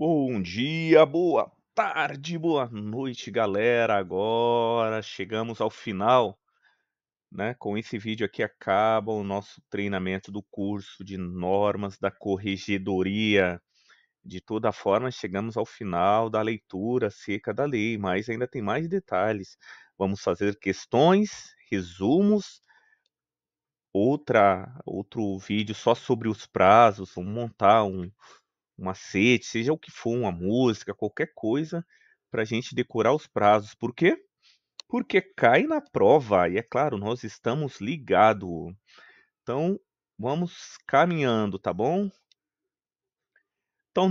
Bom dia, boa tarde, boa noite, galera. Agora chegamos ao final, né? Com esse vídeo aqui acaba o nosso treinamento do curso de normas da corregedoria. De toda forma, chegamos ao final da leitura seca da lei, mas ainda tem mais detalhes. Vamos fazer questões, resumos, outro vídeo só sobre os prazos, vamos montar um macete, seja o que for, uma música, qualquer coisa, para a gente decorar os prazos. Por quê? Porque cai na prova. E é claro, nós estamos ligados. Então, vamos caminhando, tá bom? Então,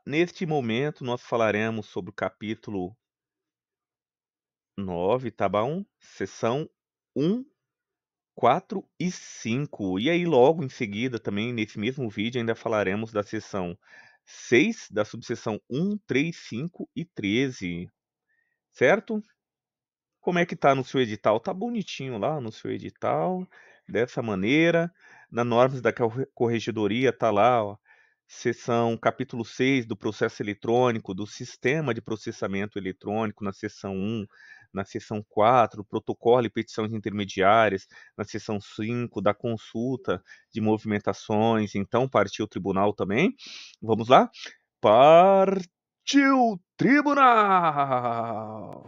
neste momento, nós falaremos sobre o capítulo 9, tá bom? Seção 1, 4 e 5. E aí, logo em seguida, também nesse mesmo vídeo, ainda falaremos da seção 6, da subseção 1, 3, 5 e 13. Certo? Como é que tá no seu edital? Tá bonitinho lá no seu edital, dessa maneira. Na normas da corregedoria tá lá, ó, seção capítulo 6 do processo eletrônico, do sistema de processamento eletrônico, na seção 1, na seção 4, protocolo e petições intermediárias, na seção 5, da consulta de movimentações. Então, partiu o tribunal também. Vamos lá? Partiu tribunal!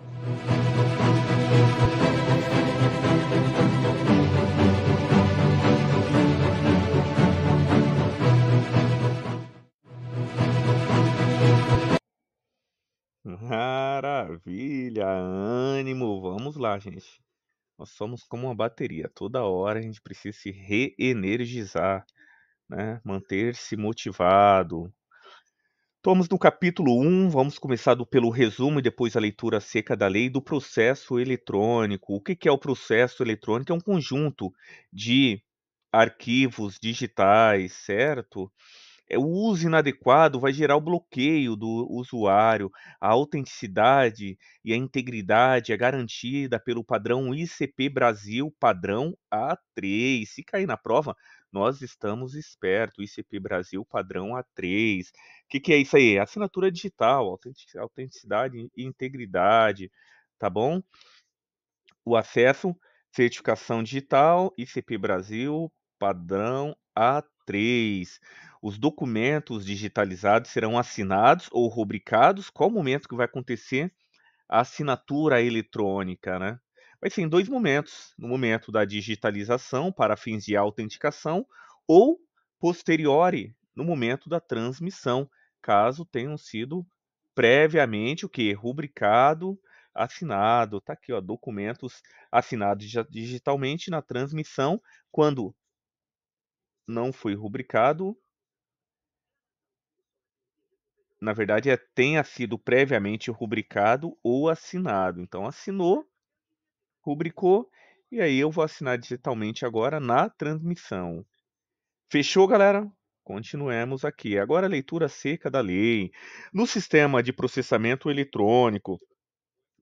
Maravilha, ânimo, vamos lá, gente. Nós somos como uma bateria, toda hora a gente precisa se reenergizar, né? Manter-se motivado. Estamos no capítulo 1, vamos começar pelo resumo e depois a leitura seca da lei do processo eletrônico. O que é o processo eletrônico? É um conjunto de arquivos digitais, certo? O uso inadequado vai gerar o bloqueio do usuário, a autenticidade e a integridade é garantida pelo padrão ICP Brasil padrão A3. Se cair na prova, nós estamos espertos. ICP Brasil padrão A3. O que é isso aí? Assinatura digital, autenticidade e integridade, tá bom? O acesso, certificação digital, ICP Brasil, padrão A3. Os documentos digitalizados serão assinados ou rubricados. Qual o momento que vai acontecer a assinatura eletrônica, né? Vai ser em dois momentos. No momento da digitalização, para fins de autenticação, ou posteriori, no momento da transmissão, caso tenham sido previamente o que? Rubricado, assinado. Tá aqui, ó, documentos assinados digitalmente na transmissão, quando não foi rubricado, na verdade tenha sido previamente rubricado ou assinado. Então assinou, rubricou, e aí eu vou assinar digitalmente agora na transmissão. Fechou, galera? Continuemos aqui. Agora a leitura seca da lei. No sistema de processamento eletrônico,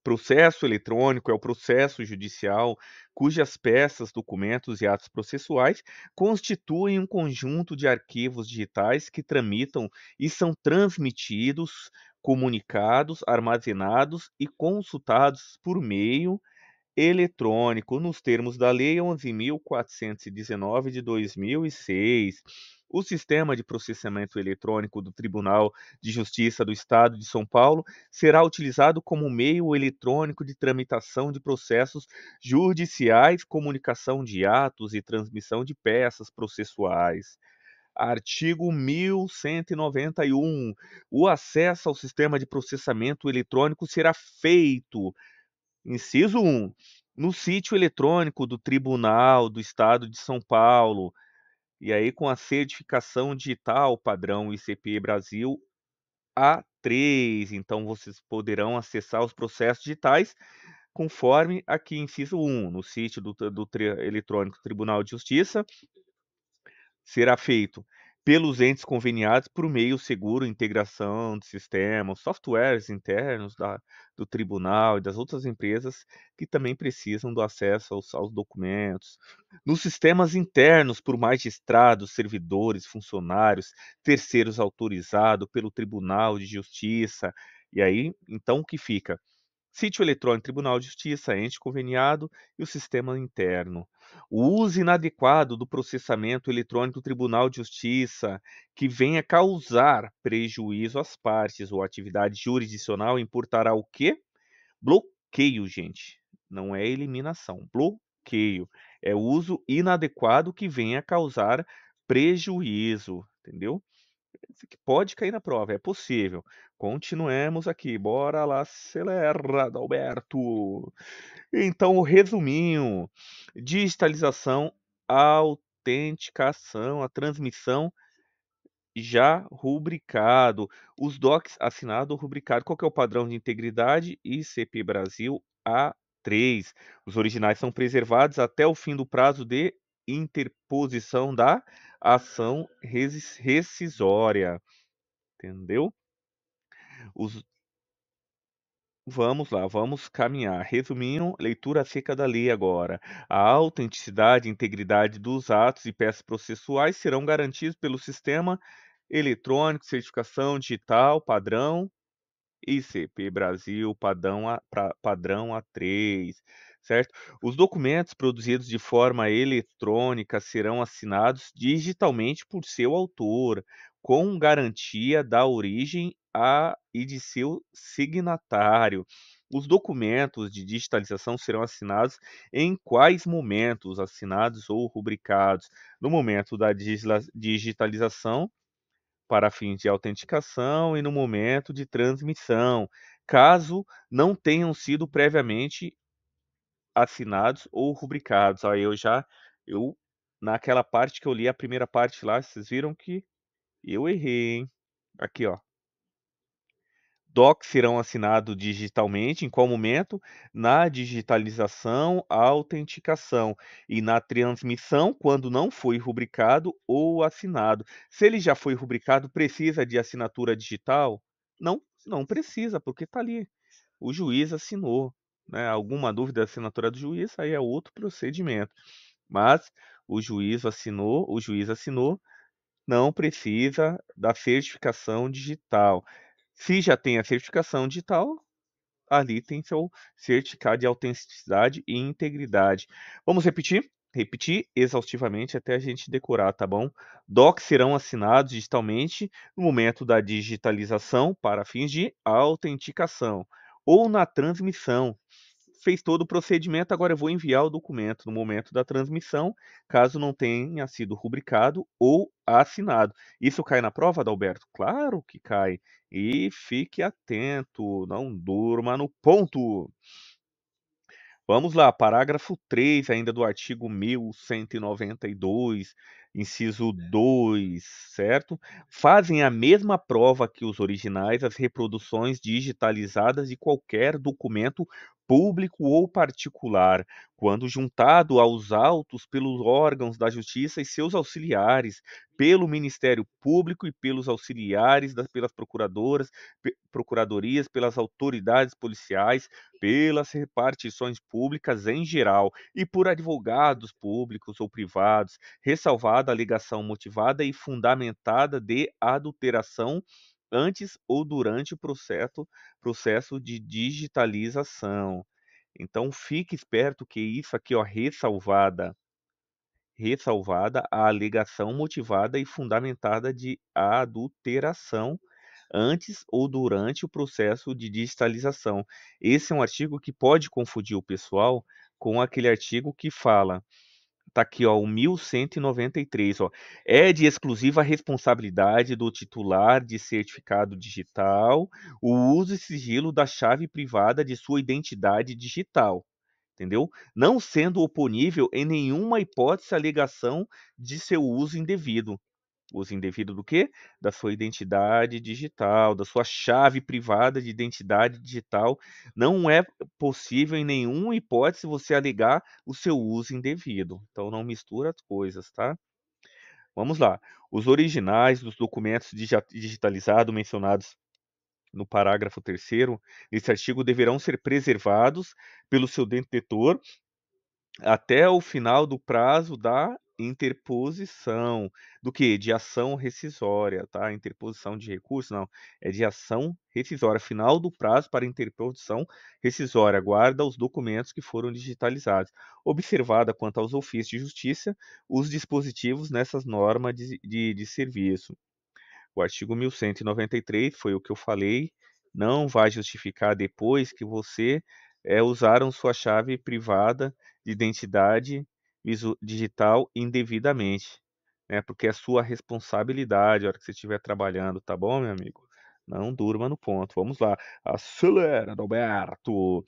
processo eletrônico é o processo judicial cujas peças, documentos e atos processuais constituem um conjunto de arquivos digitais que tramitam e são transmitidos, comunicados, armazenados e consultados por meio eletrônico, nos termos da Lei 11.419 de 2006. O sistema de processamento eletrônico do Tribunal de Justiça do Estado de São Paulo será utilizado como meio eletrônico de tramitação de processos judiciais, comunicação de atos e transmissão de peças processuais. Artigo 1191. O acesso ao sistema de processamento eletrônico será feito, inciso 1, no sítio eletrônico do Tribunal do Estado de São Paulo, e aí com a certificação digital padrão ICP Brasil A3. Então vocês poderão acessar os processos digitais conforme aqui inciso 1, no sítio eletrônico Tribunal de Justiça será feito pelos entes conveniados por meio seguro, integração de sistemas, softwares internos do tribunal e das outras empresas que também precisam do acesso aos documentos. Nos sistemas internos, por magistrados, servidores, funcionários, terceiros autorizados pelo Tribunal de Justiça. E aí, então, o que fica? Sítio eletrônico, Tribunal de Justiça, ente conveniado e o sistema interno. O uso inadequado do processamento eletrônico do Tribunal de Justiça, que venha causar prejuízo às partes ou atividade jurisdicional, importará o quê? Bloqueio, gente. Não é eliminação. Bloqueio. É o uso inadequado que venha causar prejuízo, entendeu? Que pode cair na prova, é possível. Continuemos aqui, bora lá, acelera, Adalberto. Então, o resuminho: digitalização, autenticação, a transmissão já rubricado, os docs assinado ou rubricado. Qual que é o padrão de integridade? ICP Brasil A3. Os originais são preservados até o fim do prazo de interposição da ação rescisória. Entendeu? Os- Vamos lá, vamos caminhar. Resumindo, leitura seca da lei agora. A autenticidade e integridade dos atos e peças processuais serão garantidos pelo sistema eletrônico, certificação digital, padrão ICP Brasil, padrão A3, certo? Os documentos produzidos de forma eletrônica serão assinados digitalmente por seu autor, com garantia da origem e de seu signatário. Os documentos de digitalização serão assinados em quais momentos? Assinados ou rubricados? No momento da digitalização, para fins de autenticação e no momento de transmissão, caso não tenham sido previamente assinados ou rubricados. Aí eu naquela parte que eu li a primeira parte lá, vocês viram que eu errei, hein? Aqui, ó. Docs serão assinados digitalmente, em qual momento? Na digitalização, autenticação e na transmissão, quando não foi rubricado ou assinado. Se ele já foi rubricado, precisa de assinatura digital? Não, não precisa, porque está ali. O juiz assinou, né? Alguma dúvida da assinatura do juiz, aí é outro procedimento. Mas o juiz assinou, não precisa da certificação digital. Se já tem a certificação digital, ali tem seu certificado de autenticidade e integridade. Vamos repetir? Repetir exaustivamente até a gente decorar, tá bom? Docs serão assinados digitalmente no momento da digitalização para fins de autenticação ou na transmissão. Fez todo o procedimento, agora eu vou enviar o documento no momento da transmissão, caso não tenha sido rubricado ou assinado. Isso cai na prova, Adalberto? Claro que cai. E fique atento, não durma no ponto. Vamos lá, parágrafo 3 ainda do artigo 1192, inciso 2, certo? Fazem a mesma prova que os originais as reproduções digitalizadas de qualquer documento público ou particular, quando juntado aos autos pelos órgãos da Justiça e seus auxiliares, pelo Ministério Público e pelos auxiliares pelas procuradorias, pelas autoridades policiais, pelas repartições públicas em geral e por advogados públicos ou privados, ressalvada a alegação motivada e fundamentada de adulteração antes ou durante o processo de digitalização. Então fique esperto que isso aqui, ó, ressalvada a alegação motivada e fundamentada de adulteração antes ou durante o processo de digitalização. Esse é um artigo que pode confundir o pessoal com aquele artigo que fala, tá aqui, ó, o 1193, ó, é de exclusiva responsabilidade do titular de certificado digital o uso e sigilo da chave privada de sua identidade digital, entendeu? Não sendo oponível em nenhuma hipótese a alegação de seu uso indevido. Uso indevido do quê? Da sua identidade digital, da sua chave privada de identidade digital. Não é possível em nenhuma hipótese você alegar o seu uso indevido. Então não mistura as coisas, tá? Vamos lá. Os originais dos documentos digitalizados mencionados no parágrafo terceiro desse artigo deverão ser preservados pelo seu detentor até o final do prazo da interposição. Do que? De ação rescisória, tá? Interposição de recurso, não. É de ação rescisória. Final do prazo para interposição rescisória. Guarda os documentos que foram digitalizados. Observada quanto aos ofícios de justiça, os dispositivos nessas normas de serviço. O artigo 1193 foi o que eu falei, não vai justificar depois que você usaram sua chave privada de identidade digital indevidamente, né? Porque é sua responsabilidade a hora que você estiver trabalhando, tá bom, meu amigo? Não durma no ponto. Vamos lá. Acelera, Adalberto.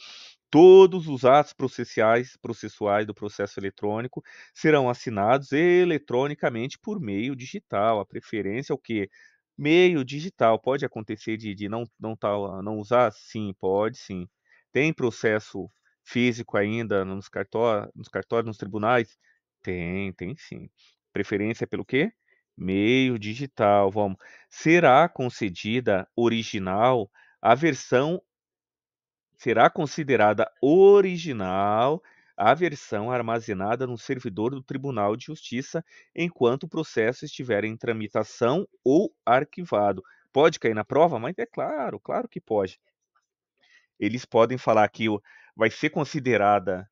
Todos os atos processuais do processo eletrônico serão assinados eletronicamente por meio digital. A preferência é o quê? Meio digital. Pode acontecer de não usar? Sim, pode sim. Tem processo físico ainda nos cartórios, nos tribunais? Tem sim. Preferência pelo quê? Meio digital. Vamos. Será concedida original a versão será considerada original a versão armazenada no servidor do Tribunal de Justiça enquanto o processo estiver em tramitação ou arquivado. Pode cair na prova? Mas é claro, claro que pode. Eles podem falar que vai ser considerada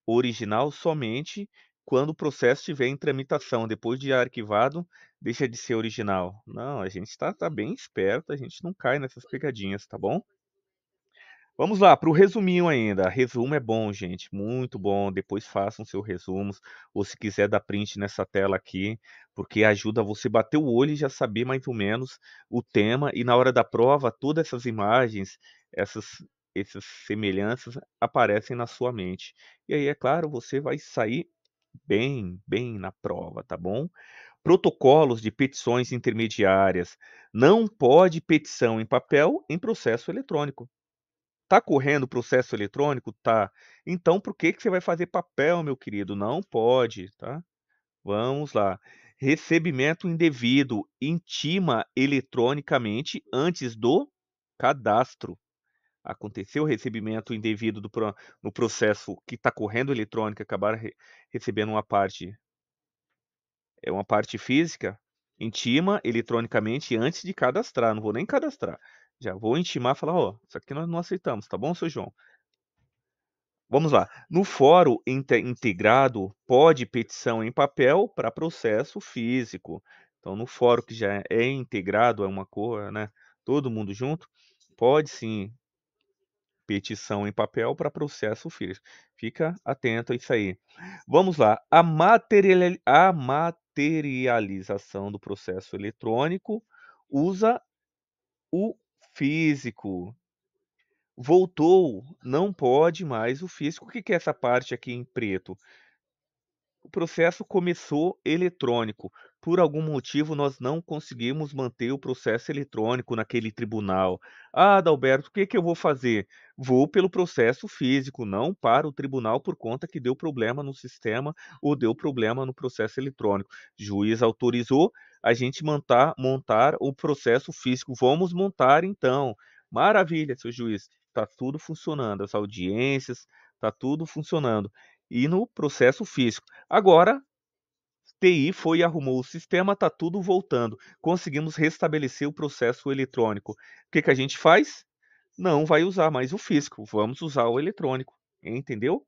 original somente quando o processo estiver em tramitação. Depois de arquivado, deixa de ser original. Não, a gente tá bem esperto, a gente não cai nessas pegadinhas, tá bom? Vamos lá, para o resuminho ainda. Resumo é bom, gente, muito bom. Depois façam seus resumos, ou se quiser dar print nessa tela aqui, porque ajuda você bater o olho e já saber mais ou menos o tema. E na hora da prova, todas essas imagens, essas, essas semelhanças aparecem na sua mente. E aí, é claro, você vai sair bem na prova, tá bom? Protocolos de petições intermediárias. Não pode petição em papel em processo eletrônico. Tá correndo o processo eletrônico? Tá. Então por que que você vai fazer papel, meu querido? Não pode, tá? Vamos lá. Recebimento indevido. Intima eletronicamente antes do cadastro. Aconteceu o recebimento indevido no processo que está correndo eletrônico, acabaram recebendo uma parte física, intima eletronicamente antes de cadastrar. Não vou nem cadastrar. Já vou intimar e falar, ó, isso aqui nós não aceitamos, tá bom, seu João? Vamos lá. No fórum integrado, pode petição em papel para processo físico. Então, no fórum que já é integrado, é uma cor, né? Todo mundo junto, pode sim petição em papel para processo físico. Fica atento a isso aí. Vamos lá. A materialização do processo eletrônico usa o físico. Voltou, não pode mais o físico. O que que é essa parte aqui em preto? O processo começou eletrônico. Por algum motivo, nós não conseguimos manter o processo eletrônico naquele tribunal. Ah, Adalberto, o que que eu vou fazer? Vou pelo processo físico, não para o tribunal por conta que deu problema no sistema ou deu problema no processo eletrônico. Juiz autorizou a gente montar o processo físico. Vamos montar então. Maravilha, seu juiz. Está tudo funcionando, as audiências, está tudo funcionando. E no processo físico. Agora, TI foi e arrumou o sistema, está tudo voltando. Conseguimos restabelecer o processo eletrônico. O que que a gente faz? Não vai usar mais o físico, vamos usar o eletrônico. Entendeu?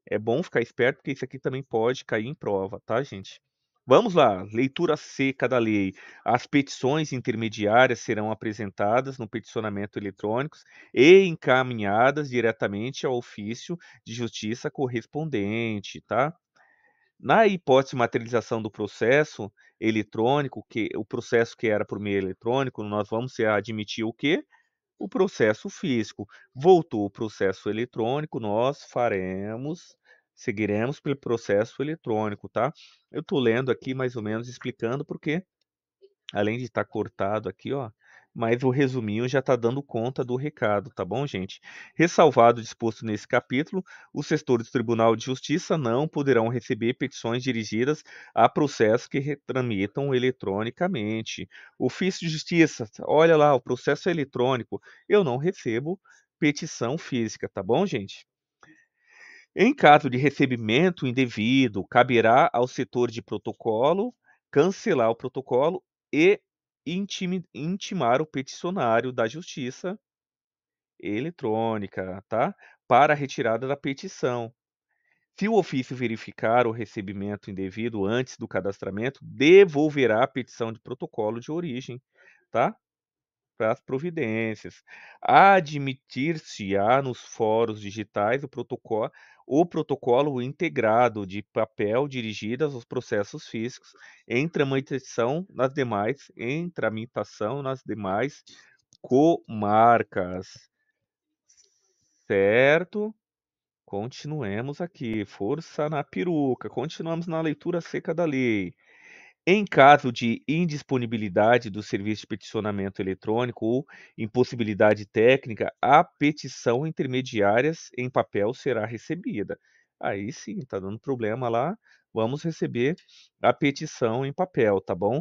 É bom ficar esperto, porque isso aqui também pode cair em prova, tá, gente? Vamos lá, leitura seca da lei. As petições intermediárias serão apresentadas no peticionamento eletrônico e encaminhadas diretamente ao ofício de justiça correspondente, tá? Na hipótese de materialização do processo eletrônico, que o processo que era por meio eletrônico, nós vamos admitir o quê? O processo físico. Voltou o processo eletrônico, nós seguiremos pelo processo eletrônico, tá? Eu estou lendo aqui mais ou menos explicando porque, além de estar cortado aqui, ó, mas o resuminho já está dando conta do recado, tá bom, gente? Ressalvado o disposto nesse capítulo, os sessores do Tribunal de Justiça não poderão receber petições dirigidas a processos que tramitam eletronicamente. Ofício de Justiça, olha lá, o processo é eletrônico. Eu não recebo petição física, tá bom, gente? Em caso de recebimento indevido, caberá ao setor de protocolo cancelar o protocolo e intimar o peticionário da Justiça eletrônica, tá? Para a retirada da petição. Se o ofício verificar o recebimento indevido antes do cadastramento, devolverá a petição de protocolo de origem, tá? Para as providências. Admitir-se-á nos fóruns digitais o protocolo integrado de papel dirigido aos processos físicos em tramitação nas demais comarcas. Certo? Continuemos aqui. Força na peruca. Continuamos na leitura seca da lei. Em caso de indisponibilidade do serviço de peticionamento eletrônico ou impossibilidade técnica, a petição intermediária em papel será recebida. Aí sim, está dando problema lá, vamos receber a petição em papel, tá bom?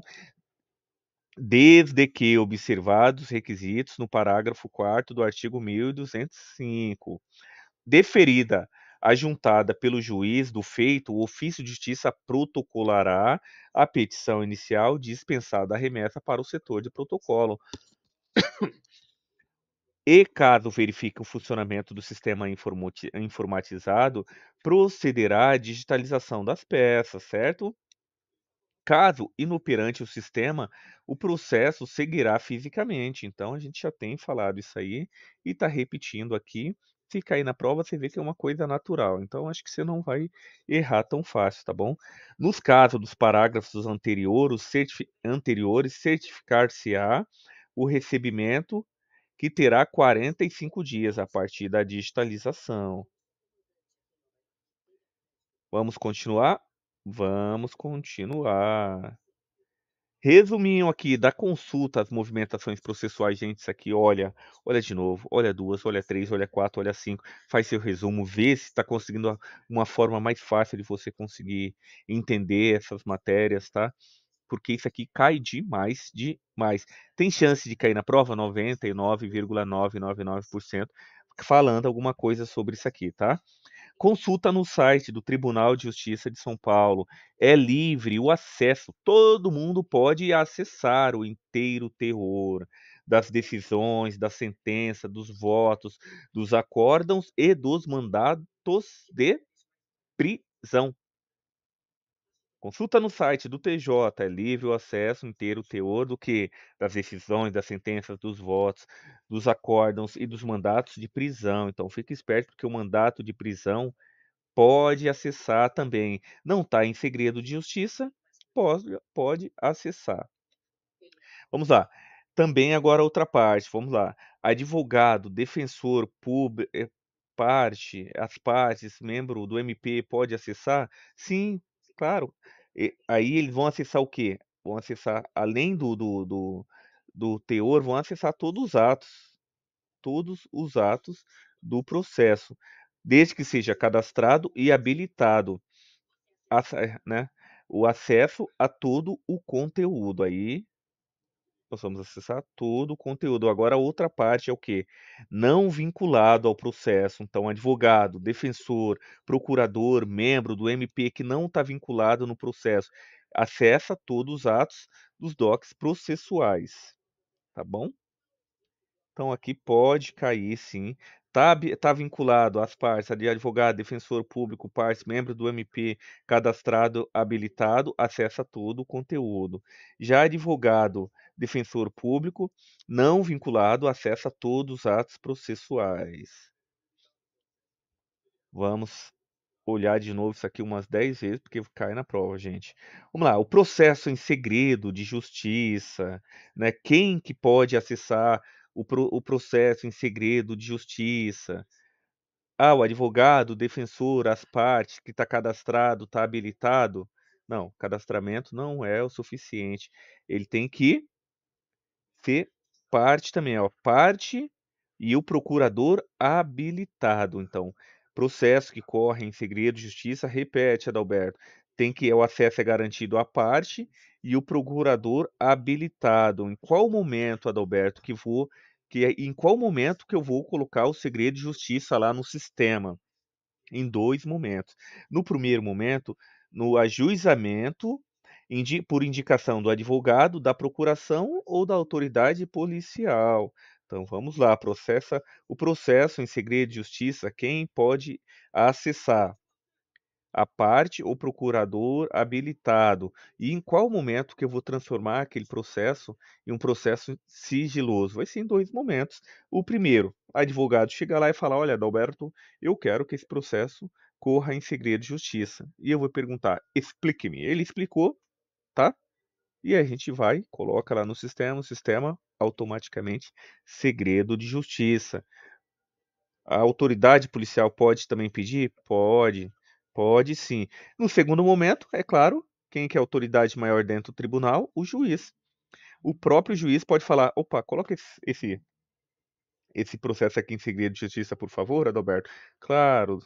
Desde que observados os requisitos no parágrafo 4º do artigo 1205. Deferida ajuntada pelo juiz do feito, o ofício de justiça protocolará a petição inicial dispensada a remessa para o setor de protocolo. E caso verifique o funcionamento do sistema informatizado, procederá à digitalização das peças, certo? Caso inoperante o sistema, o processo seguirá fisicamente. Então, a gente já tem falado isso aí e está repetindo aqui. Se cair na prova, você vê que é uma coisa natural. Então, acho que você não vai errar tão fácil, tá bom? Nos casos dos parágrafos anteriores, certificar-se-á o recebimento, que terá 45 dias a partir da digitalização. Vamos continuar? Vamos continuar. Resuminho aqui da consulta às movimentações processuais, gente, isso aqui, olha de novo, olha duas, olha três, olha quatro, olha cinco, faz seu resumo, vê se está conseguindo uma forma mais fácil de você conseguir entender essas matérias, tá? Porque isso aqui cai demais, demais. Tem chance de cair na prova? 99,999% falando alguma coisa sobre isso aqui, tá? Consulta no site do Tribunal de Justiça de São Paulo. É livre o acesso. Todo mundo pode acessar o inteiro teor das decisões, da sentença, dos votos, dos acórdãos e dos mandatos de prisão. Consulta no site do TJ, é livre o acesso inteiro teor do que? Das decisões, das sentenças, dos votos, dos acórdãos e dos mandatos de prisão. Então fique esperto porque o mandato de prisão pode acessar também. Não está em segredo de justiça, pode acessar. Vamos lá. Também agora outra parte, vamos lá. Advogado, defensor, as partes, membro do MP pode acessar? Sim, claro. Aí eles vão acessar o quê? Vão acessar, além do teor, vão acessar todos os atos do processo, desde que seja cadastrado e habilitado, né, o acesso a todo o conteúdo. Aí nós vamos acessar todo o conteúdo. Agora, a outra parte é o quê? Não vinculado ao processo. Então, advogado, defensor, procurador, membro do MP que não está vinculado no processo, acessa todos os atos dos docs processuais. Tá bom? Então aqui pode cair, sim. Tá vinculado às partes de advogado, defensor público, partes, membro do MP, cadastrado, habilitado, acessa todo o conteúdo. Já advogado, defensor público, não vinculado, acessa todos os atos processuais. Vamos olhar de novo isso aqui umas 10 vezes, porque cai na prova, gente. Vamos lá, o processo em segredo de justiça, né? Quem que pode acessar o processo em segredo de justiça? Ah, o advogado, o defensor, as partes, que está cadastrado, está habilitado? Não, cadastramento não é o suficiente. Ele tem que ser parte também, ó, parte e o procurador habilitado. Então, processo que corre em segredo de justiça, repete, Adalberto, tem que o acesso é garantido à parte e o procurador habilitado. Em qual momento, Adalberto, em qual momento que eu vou colocar o segredo de justiça lá no sistema? Em 2 momentos. No primeiro momento, no ajuizamento, por indicação do advogado, da procuração ou da autoridade policial. Então vamos lá, o processo em segredo de justiça, quem pode acessar? A parte ou procurador habilitado. E em qual momento que eu vou transformar aquele processo em um processo sigiloso? Vai ser em 2 momentos. O primeiro, advogado chega lá e fala: "Olha, Adalberto, eu quero que esse processo corra em segredo de justiça". E eu vou perguntar: "Explique-me". Ele explicou, tá? E a gente vai, coloca lá no sistema, o sistema automaticamente segredo de justiça. A autoridade policial pode também pedir? Pode, pode sim. No segundo momento, é claro, quem que é a autoridade maior dentro do tribunal? O juiz. O próprio juiz pode falar: opa, coloca esse processo aqui em segredo de justiça, por favor, Adalberto. Claro,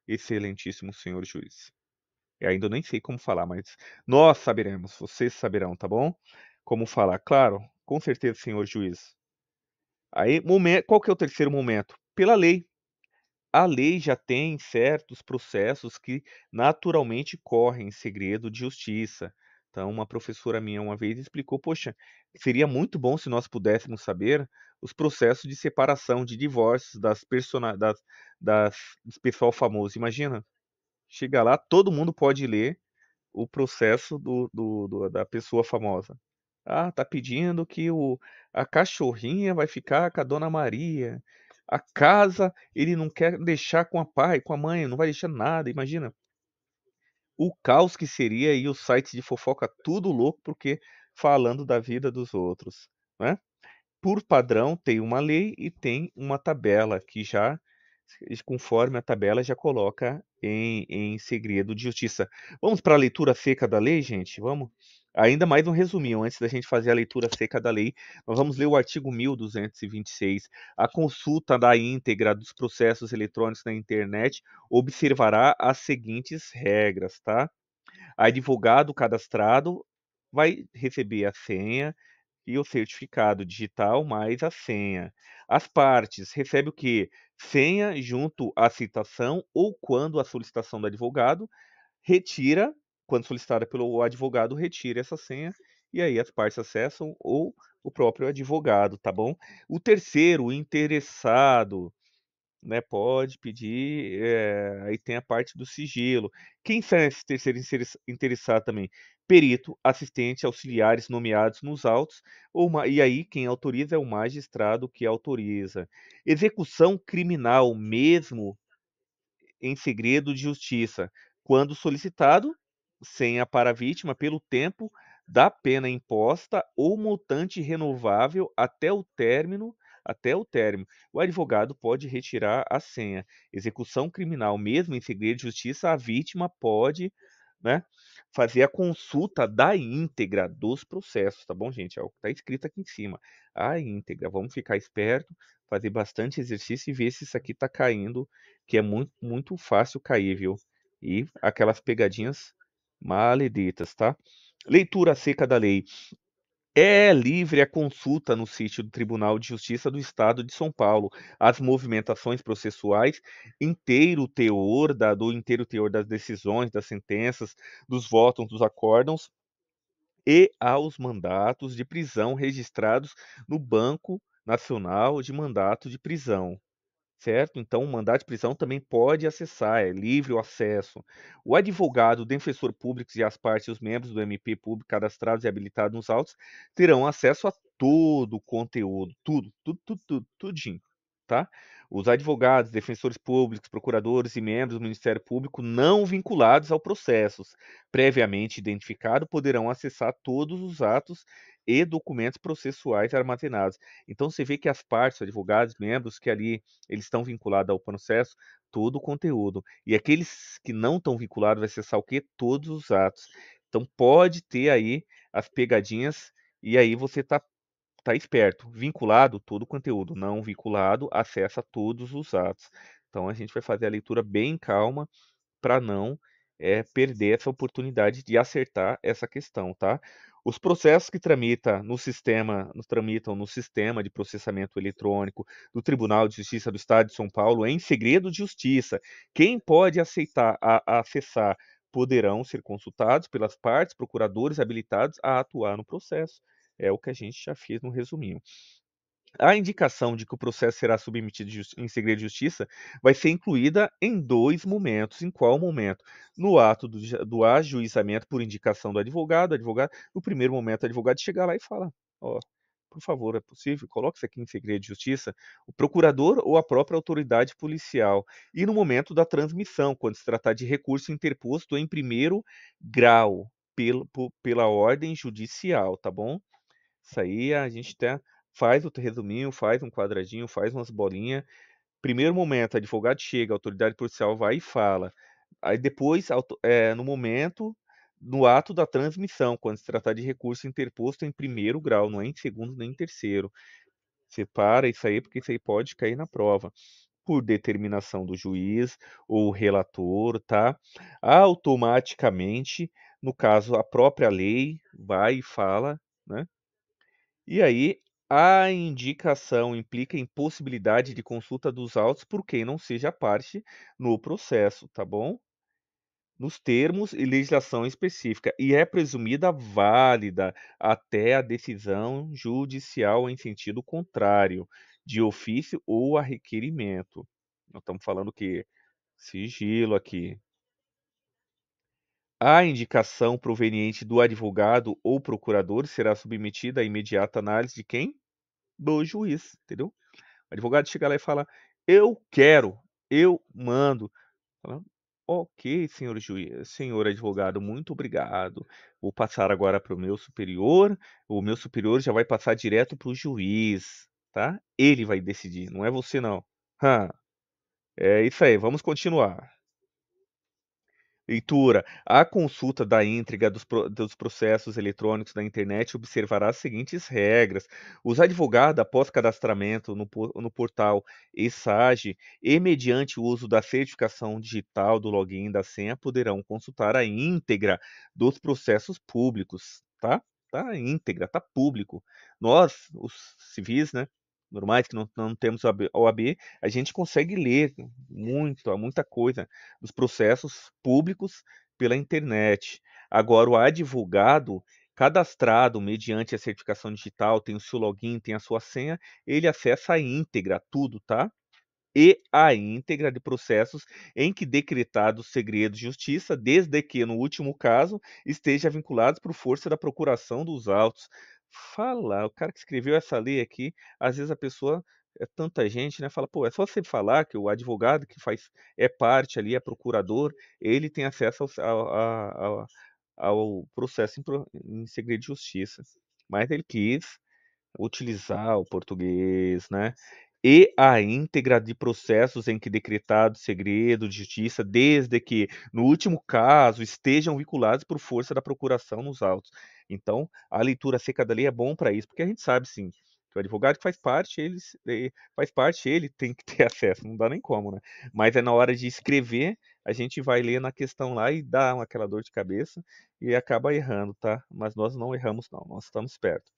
excelentíssimo senhor juiz. Eu ainda nem sei como falar, mas nós saberemos, vocês saberão, tá bom? Como falar, claro, com certeza, senhor juiz. Aí, qual que é o terceiro momento? Pela lei. A lei já tem certos processos que naturalmente correm em segredo de justiça. Então, uma professora minha uma vez explicou: poxa, seria muito bom se nós pudéssemos saber os processos de separação, de divórcios dos pessoal famoso. Imagina, chega lá, todo mundo pode ler o processo da pessoa famosa. Ah, tá pedindo que a cachorrinha vai ficar com a Dona Maria. A casa ele não quer deixar com a pai, com a mãe, não vai deixar nada. Imagina o caos que seria aí os sites de fofoca tudo louco porque falando da vida dos outros, né? Por padrão, tem uma lei e tem uma tabela que já, conforme a tabela, já coloca em segredo de justiça. Vamos para a leitura seca da lei, gente? Vamos? Ainda mais um resuminho, antes da gente fazer a leitura seca da lei, nós vamos ler o artigo 1226. A consulta da íntegra dos processos eletrônicos na internet observará as seguintes regras, tá? Advogado cadastrado vai receber a senha e o certificado digital mais a senha. As partes recebem o quê? Senha junto à citação ou quando a solicitação do advogado retira, quando solicitada pelo advogado, retira essa senha e aí as partes acessam ou o próprio advogado, tá bom? O terceiro, o interessado, né, pode pedir, aí tem a parte do sigilo. Quem são esses terceiros interessado também? Perito, assistente, auxiliares nomeados nos autos, e aí quem autoriza é o magistrado que autoriza. Execução criminal, mesmo em segredo de justiça, quando solicitado, senha para a vítima pelo tempo da pena imposta ou montante renovável até o término. O advogado pode retirar a senha. Execução criminal, mesmo em segredo de justiça, a vítima pode, né, fazer a consulta da íntegra dos processos, tá bom, gente? É o que está escrito aqui em cima. A íntegra. Vamos ficar esperto, fazer bastante exercício e ver se isso aqui está caindo, que é muito, muito fácil cair, viu? E aquelas pegadinhas maleditas, tá? Leitura seca da lei. É livre a consulta no sítio do Tribunal de Justiça do Estado de São Paulo. As movimentações processuais, do inteiro teor das decisões, das sentenças, dos votos, dos acórdãos e aos mandatos de prisão registrados no Banco Nacional de Mandato de Prisão. Certo? Então, o mandado de prisão também pode acessar, é livre o acesso. O advogado, o defensor público e as partes e os membros do MP público cadastrados e habilitados nos autos terão acesso a todo o conteúdo, tudinho, tá? Os advogados, defensores públicos, procuradores e membros do Ministério Público não vinculados ao processo, previamente identificado, poderão acessar todos os atos e documentos processuais armazenados. Então, você vê que as partes, advogados, membros que ali eles estão vinculados ao processo, todo o conteúdo. E aqueles que não estão vinculados vai acessar o quê? Todos os atos. Então pode ter aí as pegadinhas e aí você está tá esperto. Vinculado, todo o conteúdo. Não vinculado, acessa todos os atos. Então a gente vai fazer a leitura bem calma para não perder essa oportunidade de acertar essa questão, tá? Os processos que tramitam no sistema de processamento eletrônico do Tribunal de Justiça do Estado de São Paulo em segredo de justiça. Quem pode acessar poderão ser consultados pelas partes, procuradores habilitados a atuar no processo. É o que a gente já fez no resuminho. A indicação de que o processo será submetido em segredo de justiça vai ser incluída em dois momentos. Em qual momento? No ato do ajuizamento por indicação do advogado, no primeiro momento, o advogado chega lá e fala: ó, por favor, é possível? Coloque isso aqui em segredo de justiça. O procurador ou a própria autoridade policial. E no momento da transmissão, quando se tratar de recurso interposto em primeiro grau, pela ordem judicial, tá bom? Isso aí a gente faz o resuminho, faz um quadradinho, faz umas bolinhas. Primeiro momento, o advogado chega, a autoridade policial vai e fala. Aí depois, no momento, no ato da transmissão, quando se tratar de recurso interposto em primeiro grau, não é em segundo nem em terceiro. Separa isso aí, porque isso aí pode cair na prova. Por determinação do juiz ou relator, tá? Automaticamente, no caso, a própria lei vai e fala, né? E aí, a indicação implica impossibilidade de consulta dos autos por quem não seja parte no processo, tá bom? Nos termos e legislação específica, e é presumida válida até a decisão judicial em sentido contrário, de ofício ou a requerimento. Nós estamos falando que sigilo aqui. A indicação proveniente do advogado ou procurador será submetida à imediata análise de quem? Do juiz, entendeu? O advogado chega lá e fala: eu quero, eu mando. Fala, ok, senhor juiz, senhor advogado, muito obrigado. Vou passar agora para o meu superior. O meu superior já vai passar direto para o juiz, tá? Ele vai decidir, não é você não. Hã, é isso aí, vamos continuar. Leitura. A consulta da íntegra dos processos eletrônicos da internet observará as seguintes regras. Os advogados, após cadastramento no portal ESAGE e mediante o uso da certificação digital do login e da senha, poderão consultar a íntegra dos processos públicos, tá? Tá íntegra, tá público. Nós, os civis, né? Normais que não temos OAB, a gente consegue ler muita coisa dos processos públicos pela internet. Agora, o advogado cadastrado mediante a certificação digital, tem o seu login, tem a sua senha, ele acessa a íntegra, tudo, tá? E a íntegra de processos em que decretado segredo de justiça, desde que, no último caso, esteja vinculado por força da procuração dos autos. Fala, o cara que escreveu essa lei aqui, às vezes a pessoa, é tanta gente, né? Fala, pô, é só você falar que o advogado que é parte ali, é procurador, ele tem acesso ao processo em segredo de justiça. Mas ele quis utilizar o português, né? E a íntegra de processos em que decretado segredo de justiça, desde que, no último caso, estejam vinculados por força da procuração nos autos. Então, a leitura seca da lei é bom para isso, porque a gente sabe, sim, que o advogado que faz parte, ele tem que ter acesso, não dá nem como, né? Mas é na hora de escrever, a gente vai ler na questão lá e dá aquela dor de cabeça e acaba errando, tá? Mas nós não erramos, não, nós estamos perto.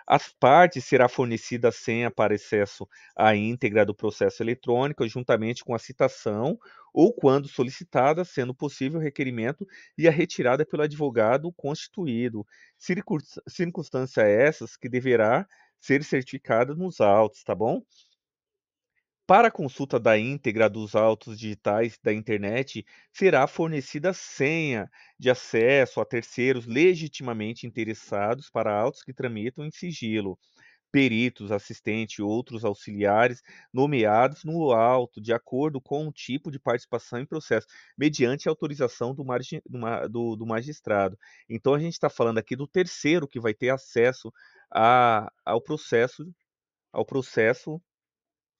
Às partes será fornecida a senha para acesso à íntegra do processo eletrônico, juntamente com a citação ou, quando solicitada, sendo possível o requerimento e a retirada pelo advogado constituído. Circunstância essas que deverá ser certificada nos autos, tá bom? Para a consulta da íntegra dos autos digitais da internet, será fornecida senha de acesso a terceiros legitimamente interessados para autos que tramitam em sigilo, peritos, assistentes e outros auxiliares nomeados no auto, de acordo com o tipo de participação em processo, mediante autorização do magistrado. Então, a gente está falando aqui do terceiro que vai ter acesso ao processo,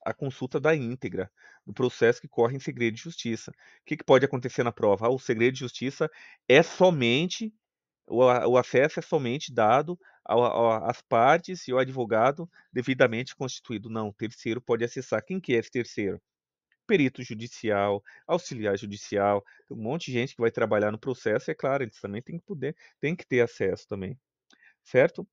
a consulta da íntegra do processo que corre em segredo de justiça. O que pode acontecer na prova? O segredo de justiça é somente, o acesso é somente dado as partes e o advogado devidamente constituído. Não, terceiro pode acessar. Quem que é esse terceiro? Perito judicial, auxiliar judicial, tem um monte de gente que vai trabalhar no processo, é claro, eles também têm que ter acesso também, certo?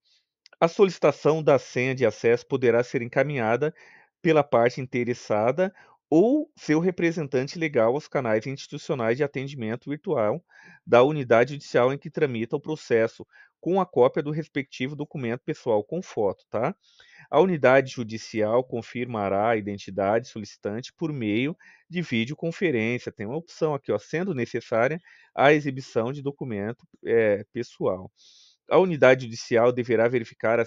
A solicitação da senha de acesso poderá ser encaminhada pela parte interessada ou seu representante legal aos canais institucionais de atendimento virtual da unidade judicial em que tramita o processo, com a cópia do respectivo documento pessoal com foto, tá? A unidade judicial confirmará a identidade solicitante por meio de videoconferência. Tem uma opção aqui, ó, sendo necessária a exibição de documento pessoal. A unidade judicial deverá verificar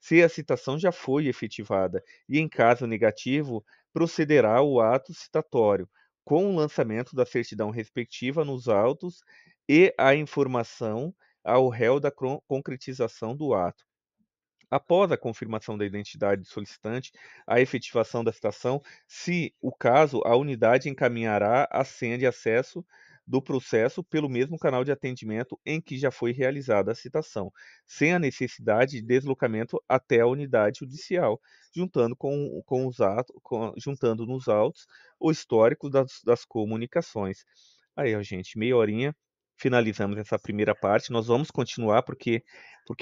se a citação já foi efetivada e, em caso negativo, procederá ao ato citatório, com o lançamento da certidão respectiva nos autos e a informação ao réu da concretização do ato. Após a confirmação da identidade do solicitante, a efetivação da citação, se o caso, a unidade encaminhará a senha de acesso do processo pelo mesmo canal de atendimento em que já foi realizada a citação, sem a necessidade de deslocamento até a unidade judicial, juntando nos autos o histórico das comunicações. Aí, ó, gente, meia horinha, finalizamos essa primeira parte. Nós vamos continuar porque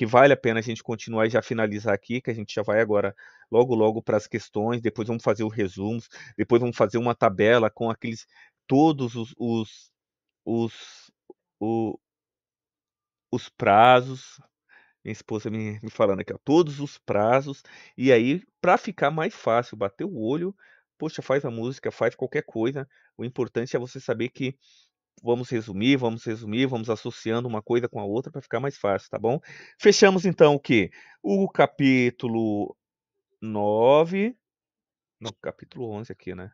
vale a pena a gente continuar e já finalizar aqui, que a gente já vai agora logo logo para as questões, depois vamos fazer os resumos, depois vamos fazer uma tabela com aqueles todos os, o- os prazos. Minha esposa me falando aqui, ó, todos os prazos, e aí, para ficar mais fácil, bater o olho, poxa, faz a música, faz qualquer coisa. O importante é você saber que vamos resumir, vamos associando uma coisa com a outra para ficar mais fácil, tá bom? Fechamos então o quê? O capítulo 9, não, capítulo 11 aqui, né?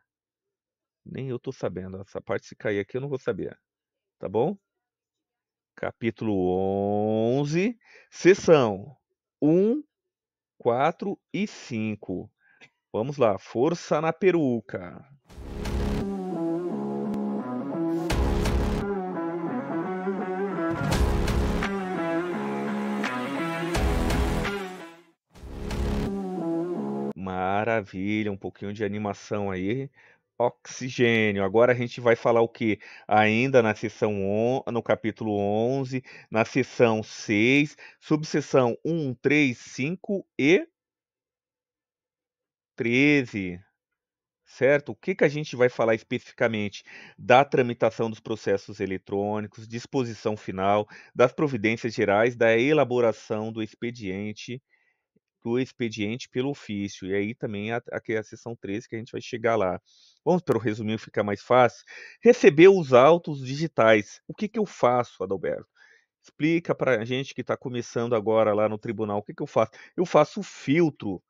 Nem eu tô sabendo, essa parte se cair aqui eu não vou saber, tá bom? Capítulo 11, seção 1, 4 e 5. Vamos lá, força na peruca. Maravilha, um pouquinho de animação aí. Oxigênio. Agora a gente vai falar o quê? Ainda na no capítulo 11, na seção 6, subseção 1, 3, 5 e 13. Certo? O que que a gente vai falar especificamente? Da tramitação dos processos eletrônicos, disposição final, das providências gerais, da elaboração do expediente pelo ofício. E aí também aqui é a seção 13 que a gente vai chegar lá. Vamos para o resuminho ficar mais fácil. Receber os autos digitais. O que que eu faço, Adalberto? Explica para a gente que está começando agora lá no tribunal. O que que eu faço? Eu faço o filtro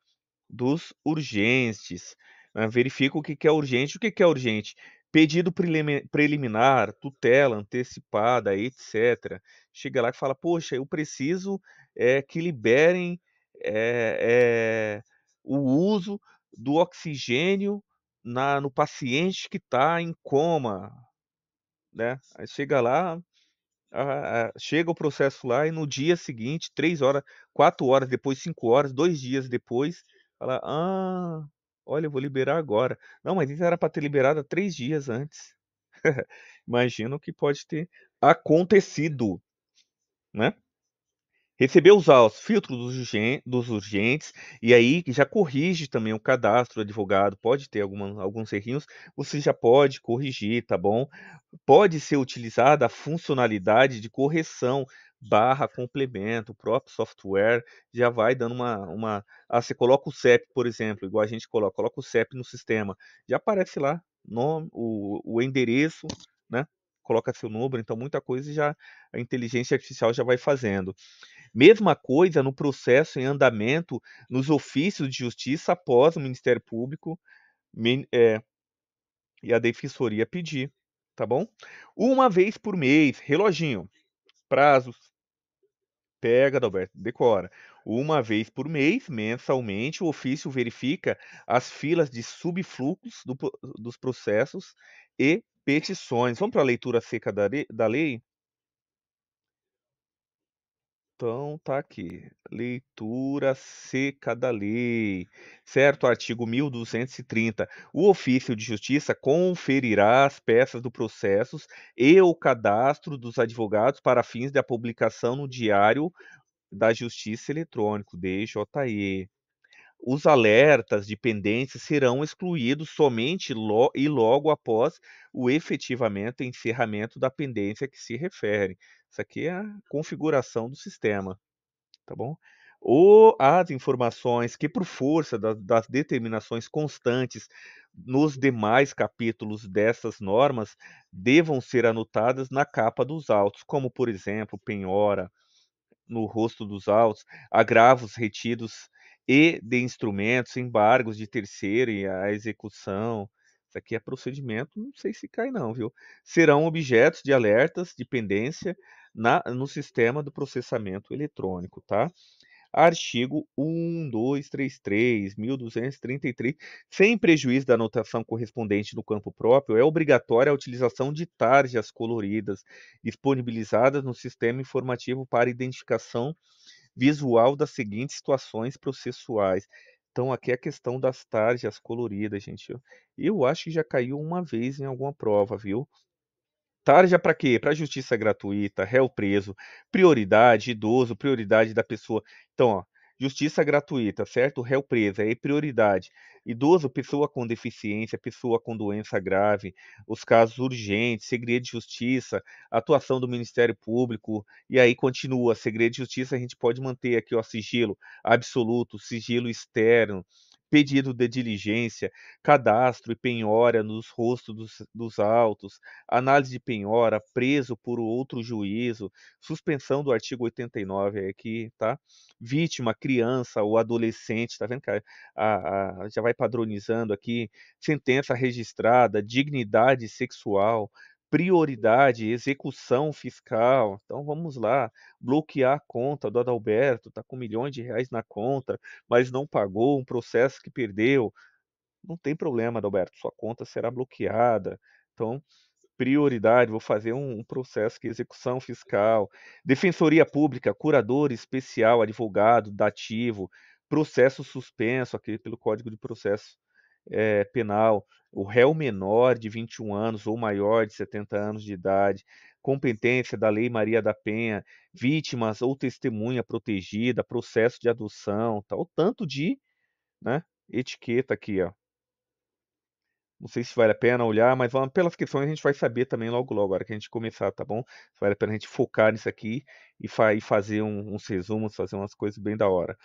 dos urgentes, né? Verifica o que que é urgente. O que que é urgente? Pedido preliminar, tutela antecipada, etc. Chega lá e fala, poxa, eu preciso que liberem o uso do oxigênio no paciente que está em coma, né? Aí chega lá, chega o processo lá e no dia seguinte, 3 horas, 4 horas depois, 5 horas, 2 dias depois, fala: "Ah, olha, eu vou liberar agora". Não, mas isso era para ter liberado há 3 dias antes. Imagino que pode ter acontecido, né? Receber os autos, filtro dos urgentes, e aí já corrige também o cadastro do advogado, pode ter alguns errinhos, você já pode corrigir, tá bom? Pode ser utilizada a funcionalidade de correção barra complemento, o próprio software já vai dando você coloca o CEP, por exemplo, igual a gente coloca o CEP no sistema, já aparece lá nome, o endereço, né? Coloca seu número, então muita coisa já a inteligência artificial já vai fazendo. Mesma coisa no processo em andamento nos ofícios de justiça após o Ministério Público e a Defensoria pedir, tá bom? Uma vez por mês, reloginho, prazos, pega, Adalberto, decora. Uma vez por mês, mensalmente, o ofício verifica as filas de subfluxos dos processos e petições. Vamos para a leitura seca da lei? Então tá aqui, leitura seca da lei, certo? Artigo 1230. O ofício de justiça conferirá as peças do processos e o cadastro dos advogados para fins da publicação no Diário da Justiça Eletrônico, DJE. Os alertas de pendência serão excluídos somente e logo após o efetivamente encerramento da pendência que se refere. Isso aqui é a configuração do sistema, tá bom? Ou as informações que, por força das determinações constantes nos demais capítulos dessas normas, devam ser anotadas na capa dos autos, como, por exemplo, penhora, no rosto dos autos, agravos retidos e de instrumentos, embargos de terceiro e a execução. Isso aqui é procedimento, não sei se cai não, viu? Serão objetos de alertas de pendência no sistema do processamento eletrônico, tá? Artigo 1233, 1233, sem prejuízo da anotação correspondente no campo próprio, é obrigatória a utilização de tarjas coloridas disponibilizadas no sistema informativo para identificação visual das seguintes situações processuais. Então, aqui é a questão das tarjas coloridas, gente. Eu acho que já caiu uma vez em alguma prova, viu? Tarja para quê? Para justiça gratuita, réu preso, prioridade, idoso, prioridade da pessoa. Então, ó, justiça gratuita, certo? Réu preso, aí prioridade. Idoso, pessoa com deficiência, pessoa com doença grave, os casos urgentes, segredo de justiça, atuação do Ministério Público, e aí continua, segredo de justiça a gente pode manter aqui, ó, sigilo absoluto, sigilo externo, pedido de diligência, cadastro e penhora nos rostos dos autos, análise de penhora, preso por outro juízo, suspensão do artigo 89 aqui, tá? Vítima, criança ou adolescente, tá vendo, cara? Já vai padronizando aqui, sentença registrada, dignidade sexual, prioridade, execução fiscal. Então vamos lá, bloquear a conta do Adalberto, tá com milhões de reais na conta, mas não pagou, um processo que perdeu. Não tem problema, Adalberto, sua conta será bloqueada. Então, prioridade, vou fazer um processo de execução fiscal, defensoria pública, curador especial, advogado, dativo, processo suspenso, aqui pelo Código de Processo Penal, o réu menor de 21 anos ou maior de 70 anos de idade, competência da Lei Maria da Penha, vítimas ou testemunha protegida, processo de adoção, tal, tanto de, né, etiqueta aqui, ó. Não sei se vale a pena olhar, mas pelas questões a gente vai saber também logo logo, a hora que a gente começar, tá bom? Vale a pena a gente focar nisso aqui e fazer uns resumos, fazer umas coisas bem da hora.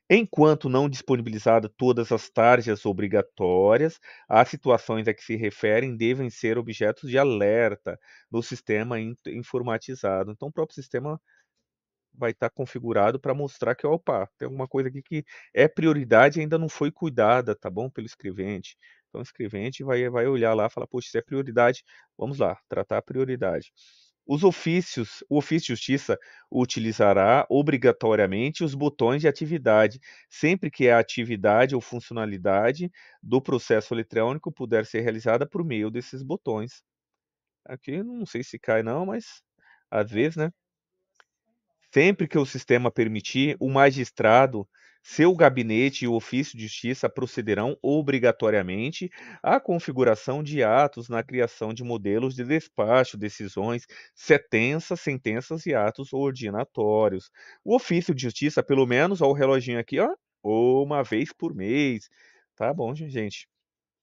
Enquanto não disponibilizada todas as tarjas obrigatórias, as situações a que se referem devem ser objetos de alerta no sistema informatizado. Então, o próprio sistema vai estar configurado para mostrar que, opa, tem alguma coisa aqui que é prioridade e ainda não foi cuidada, tá bom? Pelo escrevente. Então, o escrevente vai olhar lá e falar, poxa, isso é prioridade, vamos lá, tratar a prioridade. O ofício de justiça utilizará obrigatoriamente os botões de atividade, sempre que a atividade ou funcionalidade do processo eletrônico puder ser realizada por meio desses botões. Aqui não sei se cai não, mas às vezes, né? Sempre que o sistema permitir, o magistrado, seu gabinete e o ofício de justiça procederão obrigatoriamente à configuração de atos na criação de modelos de despacho, decisões, sentenças e atos ordinatórios. O ofício de justiça, pelo menos, ó, o reloginho aqui, ó, uma vez por mês. Tá bom, gente?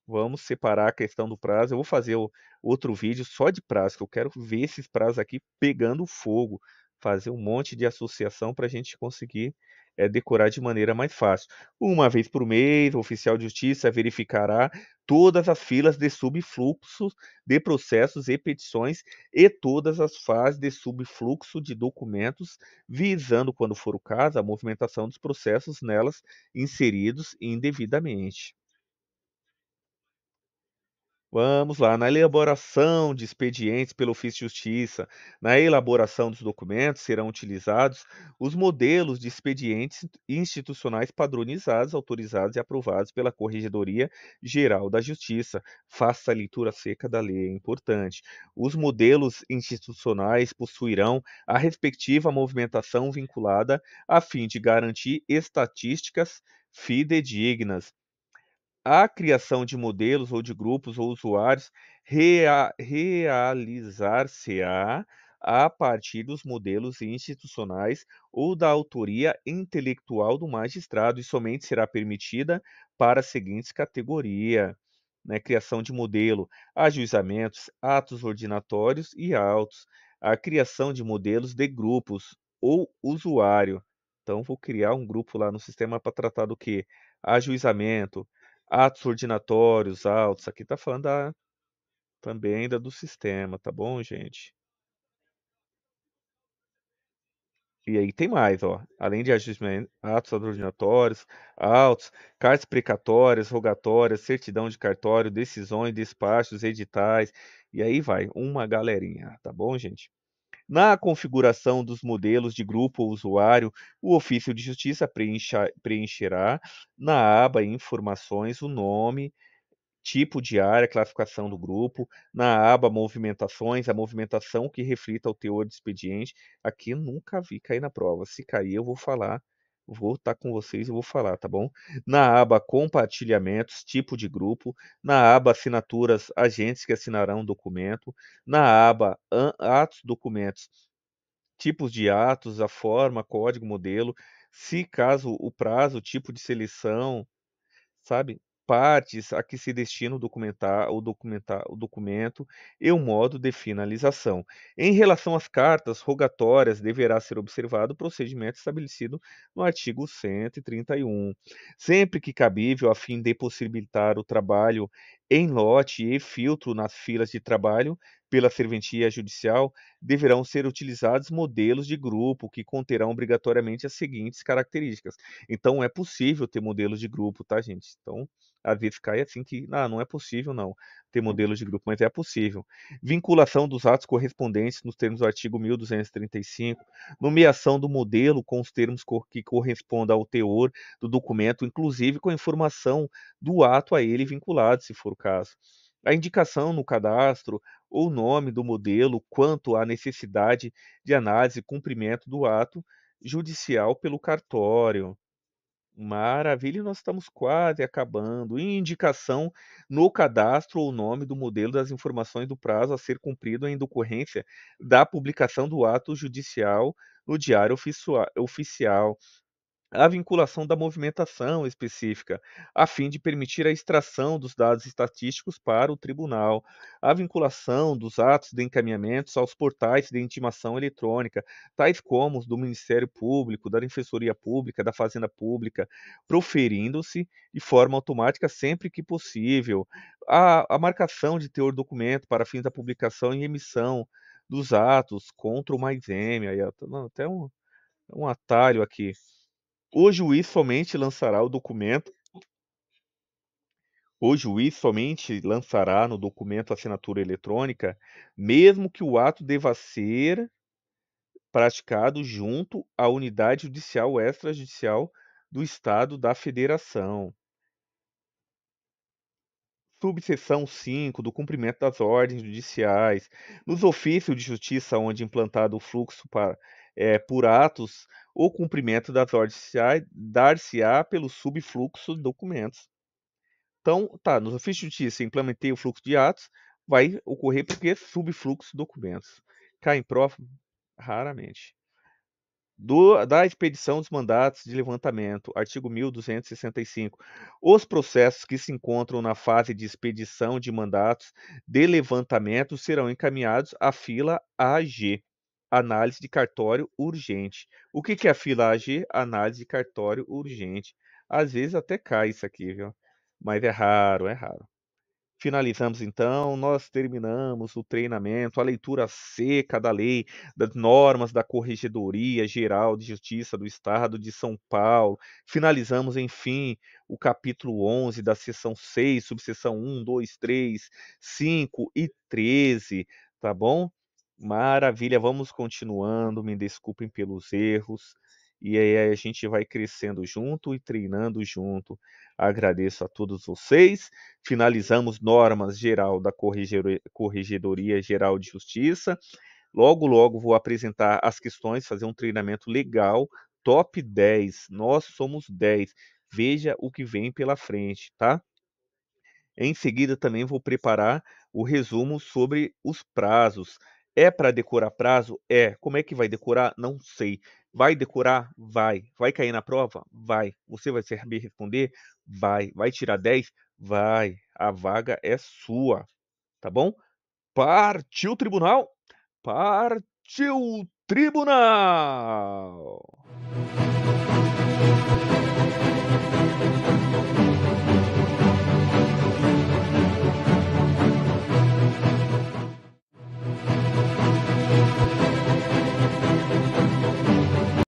Vamos separar a questão do prazo. Eu vou fazer outro vídeo só de prazo, que eu quero ver esses prazos aqui pegando fogo, fazer um monte de associação para a gente conseguir decorar de maneira mais fácil. Uma vez por mês, o oficial de justiça verificará todas as filas de subfluxos de processos e petições e todas as fases de subfluxo de documentos, visando, quando for o caso, a movimentação dos processos nelas inseridos indevidamente. Vamos lá, na elaboração de expedientes pelo ofício de justiça, na elaboração dos documentos serão utilizados os modelos de expedientes institucionais padronizados, autorizados e aprovados pela Corregedoria Geral da Justiça. Faça a leitura seca da lei, é importante. Os modelos institucionais possuirão a respectiva movimentação vinculada a fim de garantir estatísticas fidedignas. A criação de modelos ou de grupos ou usuários realizar-se-á a partir dos modelos institucionais ou da autoria intelectual do magistrado e somente será permitida para as seguintes categorias, né? Criação de modelo, ajuizamentos, atos ordinatórios e autos. A criação de modelos de grupos ou usuário. Então, vou criar um grupo lá no sistema para tratar do quê? Ajuizamento, atos ordinatórios, autos, aqui está falando também ainda do sistema, tá bom, gente? E aí tem mais, ó. Além de atos ordinatórios, autos, cartas precatórias, rogatórias, certidão de cartório, decisões, despachos, editais, e aí vai, uma galerinha, tá bom, gente? Na configuração dos modelos de grupo ou usuário, o ofício de justiça preencherá na aba Informações o nome, tipo de área, classificação do grupo, na aba movimentações, a movimentação que reflita o teor do expediente. Aqui eu nunca vi cair na prova. Se cair, eu vou falar, vou estar com vocês e vou falar, tá bom? Na aba compartilhamentos, tipo de grupo, na aba assinaturas, agentes que assinarão o documento, na aba atos, documentos, tipos de atos, a forma, código, modelo, se caso o prazo, tipo de seleção, sabe? Partes a que se destina o documento e o modo de finalização. Em relação às cartas rogatórias, deverá ser observado o procedimento estabelecido no artigo 131. Sempre que cabível, a fim de possibilitar o trabalho em lote e filtro nas filas de trabalho pela serventia judicial, deverão ser utilizados modelos de grupo que conterão obrigatoriamente as seguintes características. Então, é possível ter modelos de grupo, tá, gente? Então, às vezes cai assim que, não é possível não ter modelos de grupo, mas é possível. Vinculação dos atos correspondentes nos termos do artigo 1235, nomeação do modelo com os termos que correspondam ao teor do documento, inclusive com a informação do ato a ele vinculado, se for o caso. A indicação no cadastro ou nome do modelo quanto à necessidade de análise e cumprimento do ato judicial pelo cartório. Maravilha, e nós estamos quase acabando. Indicação no cadastro ou nome do modelo das informações do prazo a ser cumprido em decorrência da publicação do ato judicial no Diário Oficial, a vinculação da movimentação específica, a fim de permitir a extração dos dados estatísticos para o tribunal, a vinculação dos atos de encaminhamentos aos portais de intimação eletrônica, tais como os do Ministério Público, da Defensoria Pública, da Fazenda Pública, proferindo-se de forma automática sempre que possível, a marcação de teor documento para fins da publicação e emissão dos atos contra o mais M, aí, ó, não, até um atalho aqui. O juiz somente lançará o documento. O juiz somente lançará no documento assinatura eletrônica, mesmo que o ato deva ser praticado junto à unidade judicial ou extrajudicial do Estado da Federação. Subseção 5 do cumprimento das ordens judiciais. Nos ofícios de justiça onde implantado o fluxo por atos, o cumprimento das ordens judiciais dar-se-á pelo subfluxo de documentos. Então, tá, nos ofícios de justiça implementei o fluxo de atos, vai ocorrer porque subfluxo de documentos. Cai em prova? Raramente. Da expedição dos mandatos de levantamento, artigo 1265. Os processos que se encontram na fase de expedição de mandatos de levantamento serão encaminhados à fila AG, análise de cartório urgente. O que é a fila AG? Análise de cartório urgente. Às vezes até cai isso aqui, viu? Mas é raro, é raro. Finalizamos então, nós terminamos o treinamento, a leitura seca da lei, das normas da Corregedoria Geral de Justiça do Estado de São Paulo. Finalizamos, enfim, o capítulo 11 da seção 6, subseção 1, 2, 3, 5 e 13, tá bom? Maravilha, vamos continuando, me desculpem pelos erros. E aí a gente vai crescendo junto e treinando junto. Agradeço a todos vocês. Finalizamos normas geral da Corregedoria Geral de Justiça. Logo, logo vou apresentar as questões, fazer um treinamento legal, top 10. Nós somos 10. Veja o que vem pela frente, tá? Em seguida, também vou preparar o resumo sobre os prazos. É para decorar prazo? É. Como é que vai decorar? Não sei. Vai decorar? Vai. Vai cair na prova? Vai. Você vai saber responder? Vai. Vai tirar 10? Vai. A vaga é sua. Tá bom? Partiu tribunal? Partiu tribunal!